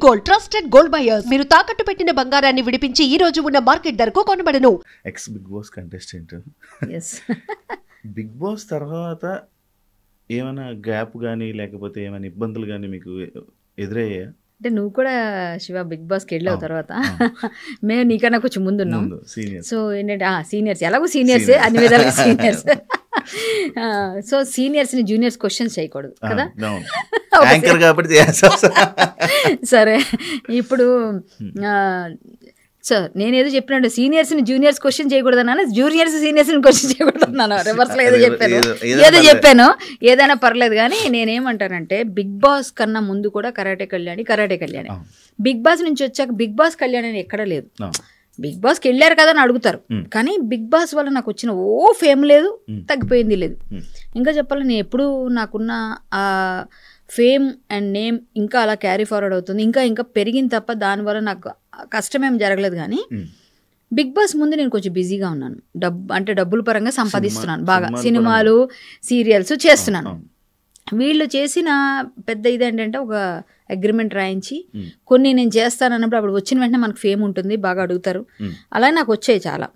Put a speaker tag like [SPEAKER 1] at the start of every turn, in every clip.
[SPEAKER 1] Gold trusted gold buyers. మీరు తాకట్టు పెట్టిన బంగారాన్ని విడిపించి ఈ రోజు ఉన్న మార్కెట్ ధరకు కొనబడను.
[SPEAKER 2] Ex Bigg Boss contestant.
[SPEAKER 3] yes
[SPEAKER 2] Bigg Boss తర్వాత ఏమైనా గ్యాప్ కానీ లేకపోతే ఏమైనా ఇబ్బందులు కానీ మీకు ఎదురయ్యాయా?
[SPEAKER 3] అంటే నువ్వు కూడా శివ బిగ్ బాస్కి వెళ్ళావు తర్వాత మేము నీకన్నా కొంచెం ముందున్నాం. సో ఏంటంటే సీనియర్స్ ఎలాగో సీనియర్సే అన్ని విధాలుగా సీనియర్స్. సో సీనియర్స్ని జూనియర్స్ క్వశ్చన్స్ చేయకూడదు కదా. సరే ఇప్పుడు సార్ నేనేదో చెప్పినట్టు సీనియర్స్ని జూనియర్స్ క్వశ్చన్ చేయకూడదు అన్నాను, జూనియర్స్ సీనియర్స్ని క్వశ్చన్ చేయకూడదు అన్నాను. రివర్స్లో ఏదో చెప్పాను ఏదైనా పర్లేదు. కానీ నేనేమంటానంటే బిగ్ బాస్ కన్నా ముందు కూడా కరాటే కళ్యాణి బిగ్ బాస్ నుంచి వచ్చాక బిగ్ బాస్ కళ్యాణి అని ఎక్కడ లేదు. బిగ్ బాస్కి వెళ్ళారు కదా అని అడుగుతారు, కానీ బిగ్ బాస్ వల్ల నాకు వచ్చిన ఫేమ్ లేదు, తగ్గిపోయింది లేదు. ఇంకా చెప్పాలి నేను ఎప్పుడు నాకున్న ఆ ఫేమ్ అండ్ నేమ్ ఇంకా అలా క్యారీ ఫార్వర్డ్ అవుతుంది, ఇంకా పెరిగింది తప్ప దానివల్ల నాకు కష్టమేం జరగలేదు. కానీ బిగ్ బాస్ ముందు నేను కొంచెం బిజీగా ఉన్నాను, డబ్బుల పరంగా సంపాదిస్తున్నాను బాగా, సినిమాలు సీరియల్స్ చేస్తున్నాను. వీళ్ళు చేసిన పెద్ద ఇదేంటంటే ఒక అగ్రిమెంట్ రాయించి కొన్ని నేను చేస్తానన్నప్పుడు అప్పుడు వచ్చిన వెంటనే మనకు ఫేమ్ ఉంటుంది, బాగా అడుగుతారు. అలా నాకు వచ్చాయి చాలా.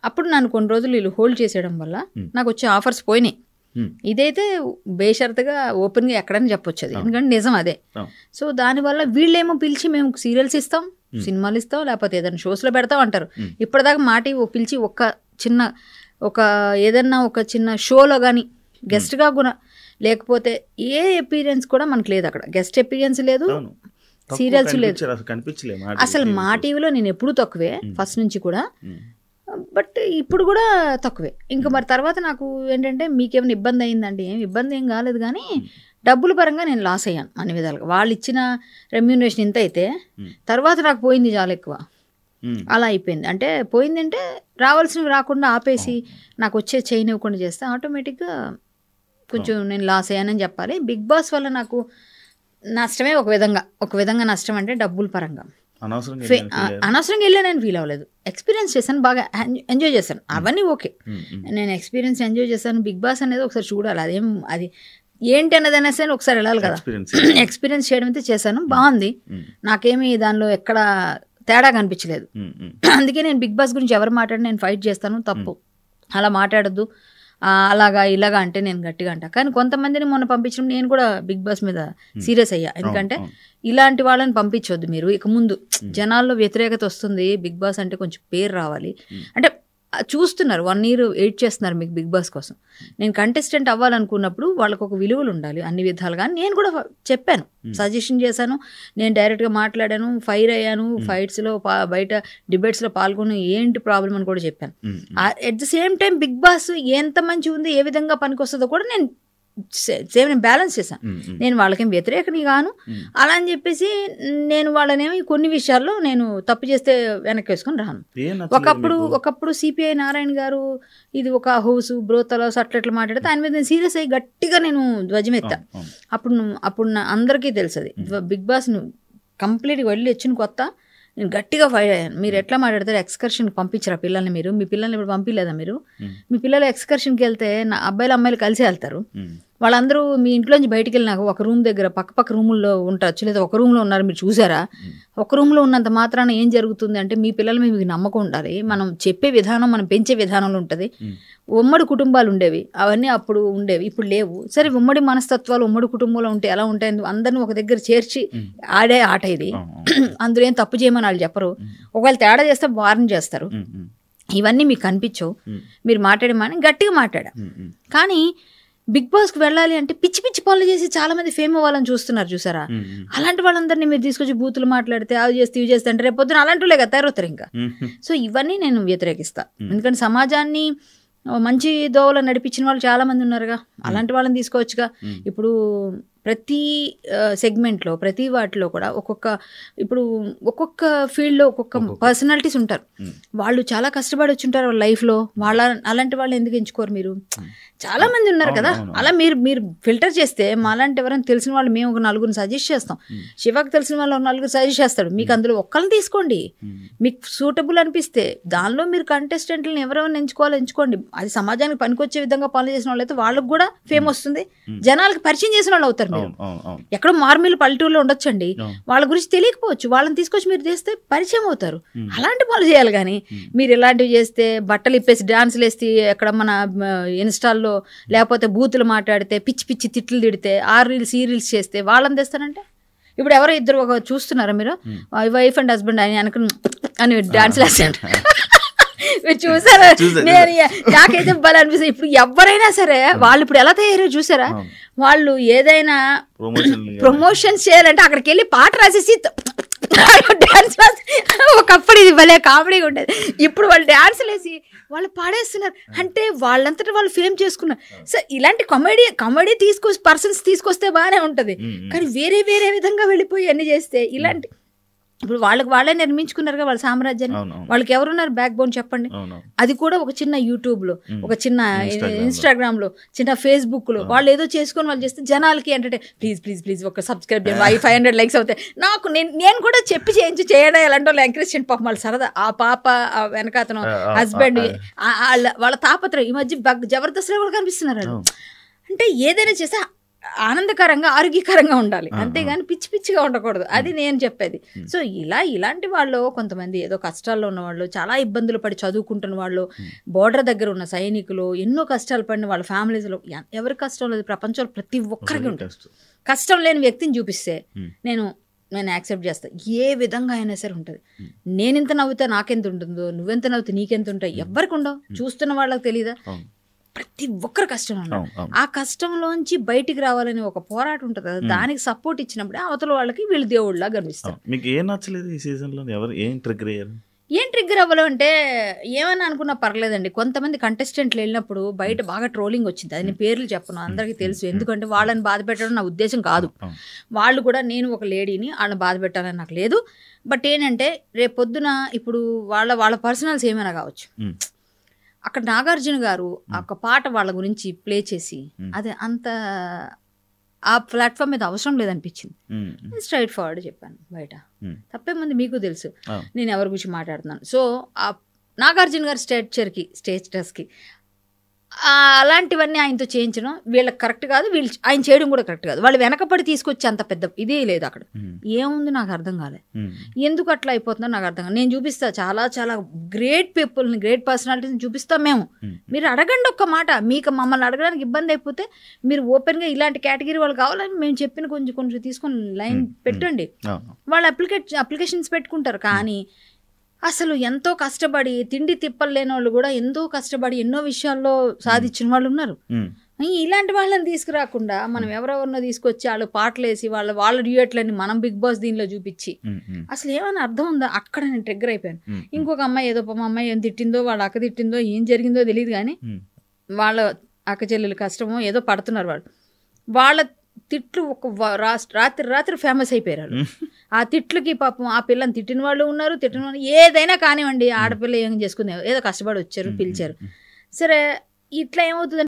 [SPEAKER 3] అప్పుడు నన్ను కొన్ని రోజులు వీళ్ళు హోల్డ్ చేసేయడం వల్ల నాకు వచ్చే ఆఫర్స్ పోయినాయి. ఇదైతే బేషరతుగా ఓపెన్గా ఎక్కడని చెప్పొచ్చు, అది ఎందుకంటే నిజం అదే. సో దానివల్ల వీళ్ళేమో పిలిచి మేము సీరియల్స్ ఇస్తాం, సినిమాలు ఇస్తాం, లేకపోతే ఏదైనా షోస్లో పెడతాం అంటారు. ఇప్పటిదాకా మాటి పిలిచి ఏదన్నా ఒక చిన్న షోలో కానీ గెస్ట్గా కూడా, లేకపోతే ఏ అపీరియన్స్ కూడా మనకు లేదు అక్కడ, గెస్ట్ అపీరియన్స్ లేదు, సీరియల్స్ లేదు. అసలు మా టీవీలో నేను ఎప్పుడూ తక్కువే ఫస్ట్ నుంచి కూడా, బట్ ఇప్పుడు కూడా తక్కువే. ఇంకా మరి తర్వాత నాకు ఏంటంటే మీకేమైనా ఇబ్బంది అయిందండి, ఏం ఇబ్బంది ఏం కాలేదు, కానీ డబ్బుల పరంగా నేను లాస్ అయ్యాను అన్ని విధాలుగా. వాళ్ళు ఇచ్చిన రెమ్యూనరేషన్ ఇంత అయితే తర్వాత నాకు పోయింది చాలా ఎక్కువ, అలా అయిపోయింది. అంటే పోయిందంటే రావాల్సినవి రాకుండా ఆపేసి నాకు వచ్చే చేయనివ్వకుండా చేస్తే ఆటోమేటిక్గా కొంచెం నేను లాస్ అయ్యానని చెప్పాలి. బిగ్ బాస్ వల్ల నాకు నష్టమే ఒక విధంగా నష్టం అంటే డబ్బుల పరంగా. అనవసరంగా వెళ్ళానని ఫీల్ అవ్వలేదు, ఎక్స్పీరియన్స్ చేశాను, బాగా ఎంజాయ్ చేశాను, అవన్నీ ఓకే. నేను ఎక్స్పీరియన్స్ ఎంజాయ్ చేశాను. బిగ్ బాస్ అనేది ఒకసారి చూడాలి, అది ఏంటి అన్నది అనేసి ఒకసారి వెళ్ళాలి కదా. ఎక్స్పీరియన్స్ చేయడం అయితే చేశాను, బాగుంది, నాకేమీ దానిలో ఎక్కడ తేడా కనిపించలేదు. అందుకే నేను బిగ్ బాస్ గురించి ఎవరు మాట్లాడి నేను ఫైట్ చేస్తాను, తప్పు అలా మాట్లాడద్దు, అలాగా ఇలాగా అంటే నేను గట్టిగా అంటా. కానీ కొంతమందిని మొన్న పంపించడం నేను కూడా బిగ్ బాస్ మీద సీరియస్ అయ్యా, ఎందుకంటే ఇలాంటి వాళ్ళని పంపించొద్దు మీరు, ఇక ముందు జనాల్లో వ్యతిరేకత వస్తుంది, బిగ్ బాస్ అంటే కొంచెం పేరు రావాలి అంటే చూస్తున్నారు 1 year వెయిట్ చేస్తున్నారు మీకు బిగ్ బాస్ కోసం. నేను కంటెస్టెంట్ అవ్వాలనుకున్నప్పుడు వాళ్ళకు ఒక విలువలు ఉండాలి అన్ని విధాలుగా. నేను కూడా చెప్పాను, సజెషన్ చేశాను, నేను డైరెక్ట్గా మాట్లాడాను, ఫైర్ అయ్యాను, ఫైట్స్లో బయట డిబేట్స్లో పాల్గొని ఏంటి ప్రాబ్లం అని కూడా చెప్పాను. At the same time Bigg Boss ఎంత మంచి ఉంది, ఏ విధంగా పనికొస్తుందో కూడా నేను నేను బ్యాలెన్స్ చేశాను. నేను వాళ్ళకేం వ్యతిరేకని గాను, అలా అని చెప్పేసి నేను వాళ్ళనేమి కొన్ని విషయాల్లో నేను తప్పు చేస్తే వెనక్కి వేసుకొని రాను. ఒకప్పుడు సిపిఐ నారాయణ గారు ఇది ఒక హౌస్ బ్రోతల్ హౌస్ అట్లా మాట్లాడితే ఆయన మీద నేను సీరియస్ అయ్యి గట్టిగా నేను ధ్వజం ఎత్తా. అప్పుడు అందరికీ తెలుసు అది. బిగ్ బాస్ కంప్లీట్గా వెళ్ళి వచ్చిన కొత్త నేను గట్టిగా ఫైర్ అయ్యాను. మీరు ఎట్లా మాట్లాడతారు, ఎక్స్కర్షన్కి పంపించరా పిల్లల్ని, మీ పిల్లల్ని ఇప్పుడు పంపించలేదా, మీ పిల్లలు ఎక్స్కర్షన్కి వెళ్తే అబ్బాయిలు అమ్మాయిలు కలిసి వెళ్తారు, వాళ్ళందరూ మీ ఇంట్లోంచి బయటికి వెళ్ళినాక ఒక రూమ్ దగ్గర పక్క రూముల్లో ఉంటారు, లేదా ఒక రూమ్లో ఉన్నారు, మీరు చూసారా? ఒక రూమ్లో ఉన్నంత మాత్రాన ఏం జరుగుతుంది అంటే మీ పిల్లల మీద మీకు నమ్మకం ఉండాలి, మనం చెప్పే విధానం మనం పెంచే విధానంలో ఉంటుంది. ఉమ్మడి కుటుంబాలు ఉండేవి, అవన్నీ అప్పుడు ఉండేవి, ఇప్పుడు లేవు. సరే ఉమ్మడి మనస్తత్వాలు ఉమ్మడి కుటుంబంలో ఉంటే ఎలా ఉంటాయి, అందరిని ఒక దగ్గర చేర్చి ఆడే ఆట ఇది, అందులో ఏం తప్పు చేయమని వాళ్ళు చెప్పరు, ఒకవేళ తేడా చేస్తే వార్న్ చేస్తారు. ఇవన్నీ మీకు కనిపించవు, మీరు మాట్లాడమని గట్టిగా మాట్లాడా. కానీ బిగ్ బాస్కి వెళ్ళాలి అంటే పిచ్చి పిచ్చి పనులు చేసి చాలా మంది ఫేమ్ అవ్వాలని చూస్తున్నారు, చూసారా? అలాంటి వాళ్ళందరినీ మీరు తీసుకొచ్చి బూతులు మాట్లాడితే అవి చేస్తే ఇవి చేస్తే అంటే రేపు పొద్దున అలాంటి వాళ్ళే కదా తయారవుతారు ఇంకా. సో ఇవన్నీ నేను వ్యతిరేకిస్తా, ఎందుకంటే సమాజాన్ని మంచి దోవలో నడిపించిన వాళ్ళు చాలా మంది ఉన్నారుగా, అలాంటి వాళ్ళని తీసుకోవచ్చుగా. ఇప్పుడు ప్రతి సెగ్మెంట్లో ప్రతి వాటిలో కూడా ఒక్కొక్క ఫీల్డ్లో ఒక్కొక్క పర్సనాలిటీస్ ఉంటారు, వాళ్ళు చాలా కష్టపడి వచ్చి ఉంటారు వాళ్ళ లైఫ్లో. అలాంటి వాళ్ళు ఎందుకు ఎంచుకోరు మీరు? చాలా మంది ఉన్నారు కదా. అలా మీరు ఫిల్టర్ చేస్తే మాలాంటి ఎవరైనా తెలిసిన వాళ్ళు మేము ఒక 4 సజెస్ట్ చేస్తాం, శివకు తెలిసిన వాళ్ళు 4 సజెస్ట్ చేస్తాడు, మీకు అందులో ఒక్కరిని తీసుకోండి, మీకు సూటబుల్ అనిపిస్తే దానిలో మీరు కంటెస్టెంట్లను ఎవరెవరిని ఎంచుకోండి. అది సమాజానికి పనికొచ్చే విధంగా పనులు చేసిన వాళ్ళు అయితే వాళ్ళకి కూడా ఫేమ్ వస్తుంది, జనాలకు పరిచయం చేసిన వాళ్ళు అవుతారు. మీరు. ఎక్కడో మార్మిల్ పల్లెటూరులో ఉండొచ్చండి, వాళ్ళ గురించి తెలియకపోవచ్చు, వాళ్ళని తీసుకొచ్చి మీరు చేస్తే పరిచయం అవుతారు. అలాంటి పనులు చేయాలి కానీ మీరు ఇలాంటివి చేస్తే బట్టలు ఇప్పేసి డాన్సులు వేస్తే ఎక్కడ మన ఇన్స్టాల్లో లేకపోతే బూతులు మాట్లాడితే పిచ్చి పిచ్చి తిట్లు తిడితే ఆ రీల్స్ ఈ రీల్స్ చేస్తే వాళ్ళని తెస్తానంటే ఇప్పుడు ఎవరో ఇద్దరు ఒక చూస్తున్నారా మీరు వైఫ్ అండ్ హస్బెండ్ అని డాన్స్ వేస్తాడు మీరు చూసారా? నేను నాకైతే భలే అనిపిస్తుంది. ఇప్పుడు ఎవరైనా సరే వాళ్ళు ఇప్పుడు ఎలా తయారో చూసారా, వాళ్ళు ఏదైనా ప్రమోషన్స్ చేయాలంటే అక్కడికి వెళ్ళి పాట రాసేసి డాన్స్ ఒకప్పుడు ఇది భలే కామెడీగా ఉండేది. ఇప్పుడు వాళ్ళు డాన్సులు వేసి వాళ్ళు పాడేస్తున్నారు అంటే వాళ్ళంతటా వాళ్ళు ఫేమ్ చేసుకున్నారు. సో ఇలాంటి కామెడీ పర్సన్స్ తీసుకొస్తే బాగానే ఉంటుంది, కానీ వేరే వేరే విధంగా వెళ్ళిపోయి అన్ని చేస్తే ఇలాంటి ఇప్పుడు వాళ్ళే నిర్మించుకున్నారు వాళ్ళ సామ్రాజ్యాన్ని. వాళ్ళకి ఎవరున్నారు బ్యాక్ బోన్ చెప్పండి? అది కూడా ఒక చిన్న యూట్యూబ్ లో, ఒక చిన్న ఇన్స్టాగ్రామ్ లో, చిన్న ఫేస్బుక్ లో వాళ్ళు ఏదో చేసుకొని వాళ్ళు చేస్తే జనాలకి ఏంటంటే ప్లీజ్ ప్లీజ్ ప్లీజ్ ఒక సబ్స్క్రైబ్ 500 లైక్స్ అవుతాయి నాకు, నేను కూడా చెప్పి చేయడం ఎలాంటి వాళ్ళు ఎంకరేజ్ చేయండి. పాపం వాళ్ళ సరదా ఆ పాప వెనకాతను హస్బెండ్ వాళ్ళ తాపత్రయం ఈ మధ్య జబర్దస్త్ కూడా కనిపిస్తున్నారు. అంటే ఏదైనా చేస్తే ఆనందకరంగా ఆరోగ్యకరంగా ఉండాలి, అంతేగాని పిచ్చి పిచ్చిగా ఉండకూడదు. అది నేను చెప్పేది. సో ఇలాంటి వాళ్ళు కొంతమంది ఏదో కష్టాల్లో ఉన్నవాళ్ళు, చాలా ఇబ్బందులు పడి చదువుకుంటున్న వాళ్ళు, బోర్డర్ దగ్గర ఉన్న సైనికులు, ఎన్నో కష్టాలు పడిన వాళ్ళ ఫ్యామిలీస్లో ఎవరి కష్టం లేదు, ప్రపంచంలో ప్రతి ఒక్కరికి ఉంటుంది. కష్టం లేని వ్యక్తిని చూపిస్తే నేను యాక్సెప్ట్ చేస్తాను. ఏ విధంగా అయినా సరే ఉంటుంది. నేను ఇంత నవ్వుతా నాకెంత ఉంటుందో, నువ్వెంత నవ్వుతా నీకెంత ఉంటాయి, ఎవరికి ఉండవు. చూస్తున్న వాళ్ళకి తెలీదా? ప్రతి ఒక్కరు కష్టం ఉన్నారు. ఆ కష్టంలోంచి బయటికి రావాలని ఒక పోరాటం ఉంటుంది కదా, దానికి సపోర్ట్ ఇచ్చినప్పుడే అవతల వాళ్ళకి వీళ్ళు దేవుళ్ళ కనిపిస్తారు.
[SPEAKER 2] మీకు ఏం నచ్చలేదు ఈ సీజన్లో? ఏం ట్రిగ్గర్ అయ్యారు?
[SPEAKER 3] ఏం ట్రిగ్గర్ అవ్వలు అంటే ఏమని అనుకున్నా పర్లేదండి. కొంతమంది కంటెస్టెంట్లు వెళ్ళినప్పుడు బయట బాగా ట్రోలింగ్ వచ్చింది. అది నేను పేర్లు చెప్పను, అందరికీ తెలుసు. ఎందుకంటే వాళ్ళని బాధ పెట్టడం నా ఉద్దేశం కాదు. వాళ్ళు కూడా నేను ఒక లేడీని వాళ్ళని బాధ పెట్టాలని నాకు లేదు. బట్ ఏంటంటే రేపు పొద్దున ఇప్పుడు వాళ్ళ పర్సనల్స్ ఏమైనా కావచ్చు. అక్కడ నాగార్జున గారు ఒక పాట వాళ్ళ గురించి ప్లే చేసి అదే అంత ఆ ప్లాట్ఫామ్ మీద అవసరం లేదనిపించింది. నేను స్ట్రైట్ ఫార్వర్డ్ చెప్పాను. బయట తప్పేముంది, మీకు తెలుసు నేను ఎవరి గురించి మాట్లాడుతున్నాను. సో ఆ నాగార్జున గారి స్టేటస్కి అలాంటివన్నీ ఆయనతో చేయించడం వీళ్ళకి కరెక్ట్ కాదు, ఆయన చేయడం కూడా కరెక్ట్ కాదు. వాళ్ళు వెనకపడి తీసుకొచ్చి అంత పెద్ద ఇదే లేదు అక్కడ. ఏముంది నాకు అర్థం కాలే, ఎందుకు అట్లా అయిపోతుందో నాకు అర్థం కాదు. నేను చూపిస్తా చాలా చాలా గ్రేట్ పీపుల్ని, గ్రేట్ పర్సనాలిటీని చూపిస్తాం మేము. మీరు అడగండి ఒక్క మాట. మీకు మమ్మల్ని అడగడానికి ఇబ్బంది అయిపోతే మీరు ఓపెన్గా ఇలాంటి కేటగిరీ వాళ్ళు కావాలని మేము చెప్పిన కొంచెం తీసుకొని లైన్ పెట్టండి. వాళ్ళు అప్లికేషన్స్ పెట్టుకుంటారు. కానీ అసలు ఎంతో కష్టపడి తిండి తిప్పలు లేని వాళ్ళు కూడా ఎంతో కష్టపడి ఎన్నో విషయాల్లో సాధించిన వాళ్ళు ఉన్నారు. ఇలాంటి వాళ్ళని తీసుకురాకుండా మనం ఎవరెవరినో తీసుకొచ్చి వాళ్ళు పాటలు వేసి వాళ్ళ డ్యూయట్లని మనం బిగ్ బాస్ దీనిలో చూపించి అసలు ఏమైనా అర్థం ఉందా? అక్కడ నేను ట్రిగ్గర్ అయిపోయాను. ఇంకొక అమ్మాయి ఏదో అమ్మాయి ఏం తిట్టిందో, వాళ్ళ అక్క తిట్టిందో, ఏం జరిగిందో తెలియదు, కానీ వాళ్ళ అక్క చెల్లెలు కష్టమో ఏదో పడుతున్నారు. వాళ్ళ తిట్లు ఒక రాత్రి ఫేమస్ అయిపోయారు. ఆ తిట్లకి పాపం ఆ పిల్లని తిట్టిన వాళ్ళు ఉన్నారు, తిట్టిన వాళ్ళు ఏదైనా కానివ్వండి, ఆడపిల్ల ఏం చేసుకుంది, ఏదో కష్టపడి వచ్చారు, పిలిచారు. సరే ఇట్లా ఏమవుతుంది